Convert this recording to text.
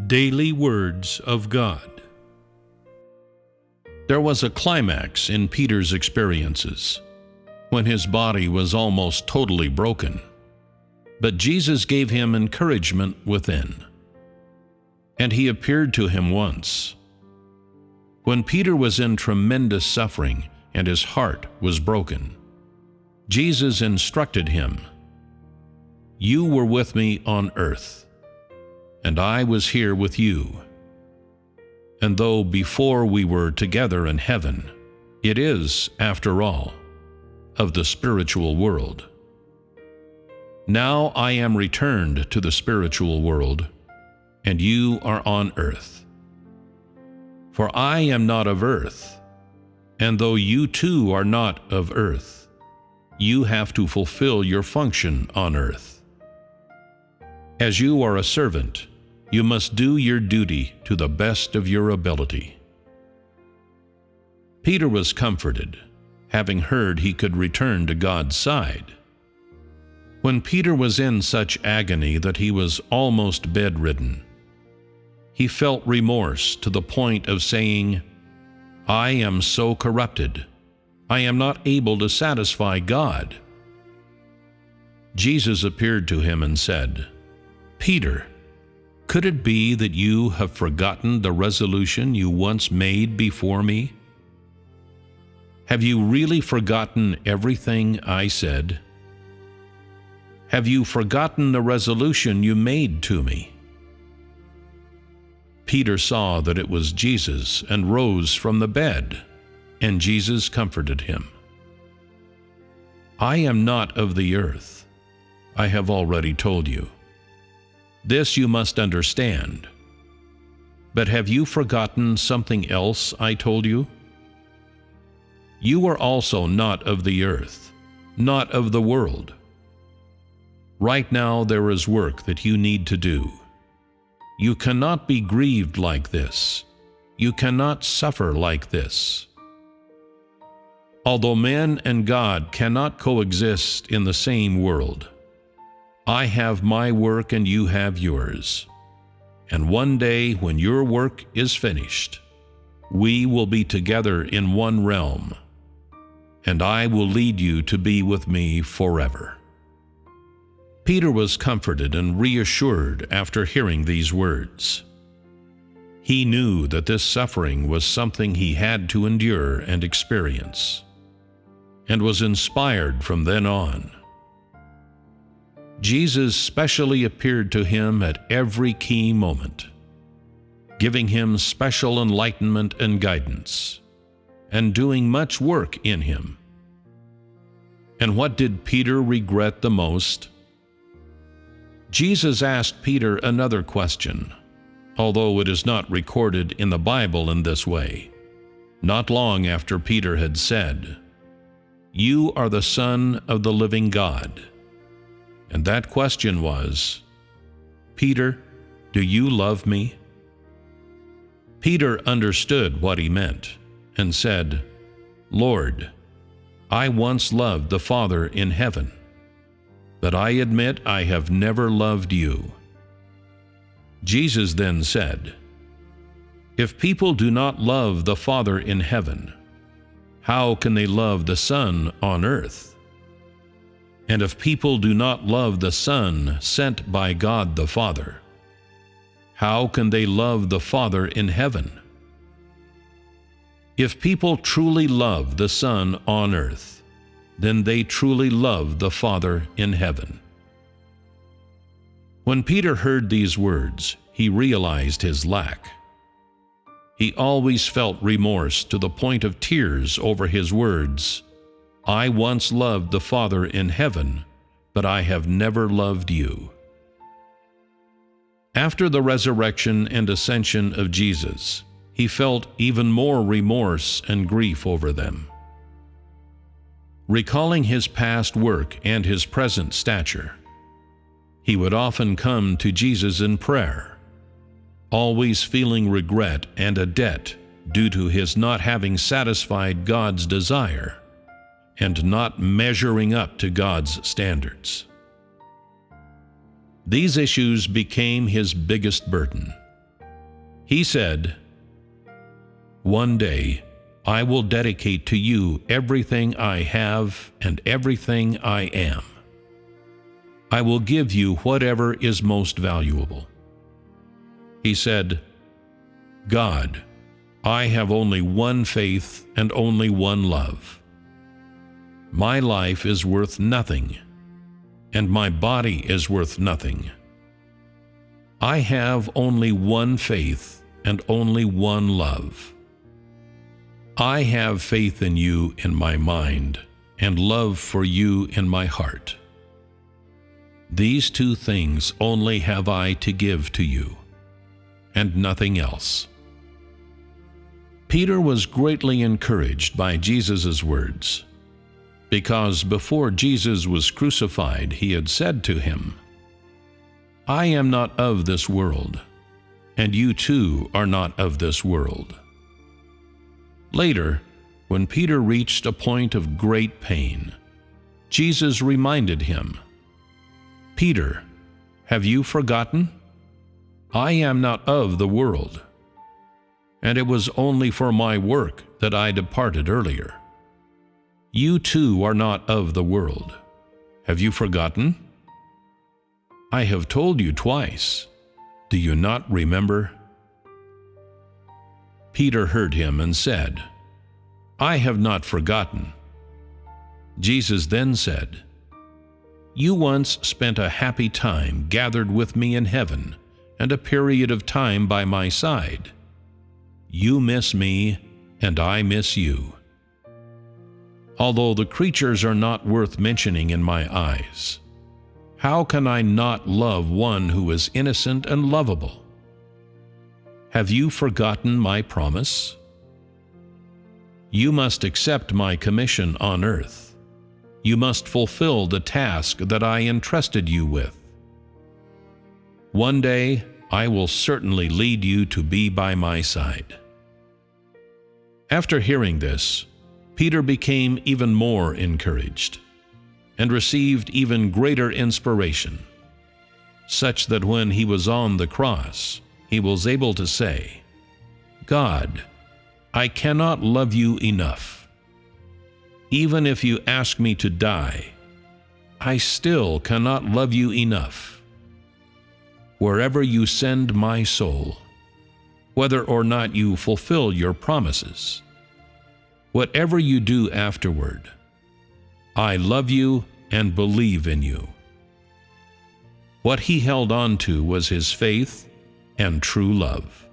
Daily Words of God. There was a climax in Peter's experiences, when his body was almost totally broken. But Jesus gave him encouragement within. And he appeared to him once. When Peter was in tremendous suffering and his heart was broken, Jesus instructed him, "You were with me on earth, and I was here with you. And though before we were together in heaven, it is, after all, of the spiritual world. Now I am returned to the spiritual world, and you are on earth. For I am not of earth, and though you too are not of earth, you have to fulfill your function on earth. As you are a servant, you must do your duty to the best of your ability." Peter was comforted, having heard he could return to God's side. When Peter was in such agony that he was almost bedridden, he felt remorse to the point of saying, "I am so corrupted, I am not able to satisfy God." Jesus appeared to him and said, "Peter, could it be that you have forgotten the resolution you once made before me? Have you really forgotten everything I said? Have you forgotten the resolution you made to me?" Peter saw that it was Jesus and rose from the bed, and Jesus comforted him. "I am not of the earth, I have already told you. This you must understand. But have you forgotten something else I told you? You are also not of the earth, not of the world. Right now there is work that you need to do. You cannot be grieved like this. You cannot suffer like this. Although man and God cannot coexist in the same world, I have my work and you have yours. And one day when your work is finished, we will be together in one realm, and I will lead you to be with me forever." Peter was comforted and reassured after hearing these words. He knew that this suffering was something he had to endure and experience, and was inspired from then on. Jesus specially appeared to him at every key moment, giving him special enlightenment and guidance, and doing much work in him. And what did Peter regret the most? Jesus asked Peter another question, although it is not recorded in the Bible in this way, not long after Peter had said, "You are the Son of the living God." And that question was, "Peter, do you love me?" Peter understood what he meant and said, "Lord, I once loved the Father in heaven, but I admit I have never loved you." Jesus then said, "If people do not love the Father in heaven, how can they love the Son on earth? And if people do not love the Son sent by God the Father, how can they love the Father in heaven? If people truly love the Son on earth, then they truly love the Father in heaven." When Peter heard these words, he realized his lack. He always felt remorse to the point of tears over his words, "I once loved the Father in heaven, but I have never loved you." After the resurrection and ascension of Jesus, he felt even more remorse and grief over them. Recalling his past work and his present stature, he would often come to Jesus in prayer, always feeling regret and a debt due to his not having satisfied God's desire and not measuring up to God's standards. These issues became his biggest burden, He said, "One day I will dedicate to you everything I have and everything I am. I will give you whatever is most valuable." He said, "God, I have only one faith and only one love. My life is worth nothing, and my body is worth nothing. I have only one faith and only one love. I have faith in you in my mind, and love for you in my heart. These two things only have I to give to you, and nothing else." Peter was greatly encouraged by Jesus' words, because before Jesus was crucified, he had said to him, "I am not of this world, and you too are not of this world." Later, when Peter reached a point of great pain, Jesus reminded him, "Peter, have you forgotten? I am not of the world, and it was only for my work that I departed earlier. You too are not of the world. Have you forgotten? I have told you twice. Do you not remember?" Peter heard him and said, "I have not forgotten." Jesus then said, "You once spent a happy time gathered with me in heaven and a period of time by my side. You miss me, and I miss you. Although the creatures are not worth mentioning in my eyes, how can I not love one who is innocent and lovable? Have you forgotten my promise? You must accept my commission on earth. You must fulfill the task that I entrusted you with. One day I will certainly lead you to be by my side." After hearing this, Peter became even more encouraged and received even greater inspiration, such that when he was on the cross, he was able to say, "God, I cannot love you enough. Even if you ask me to die, I still cannot love you enough. Wherever you send my soul, whether or not you fulfill your promises, whatever you do afterward, I love you and believe in you." What he held on to was his faith and true love.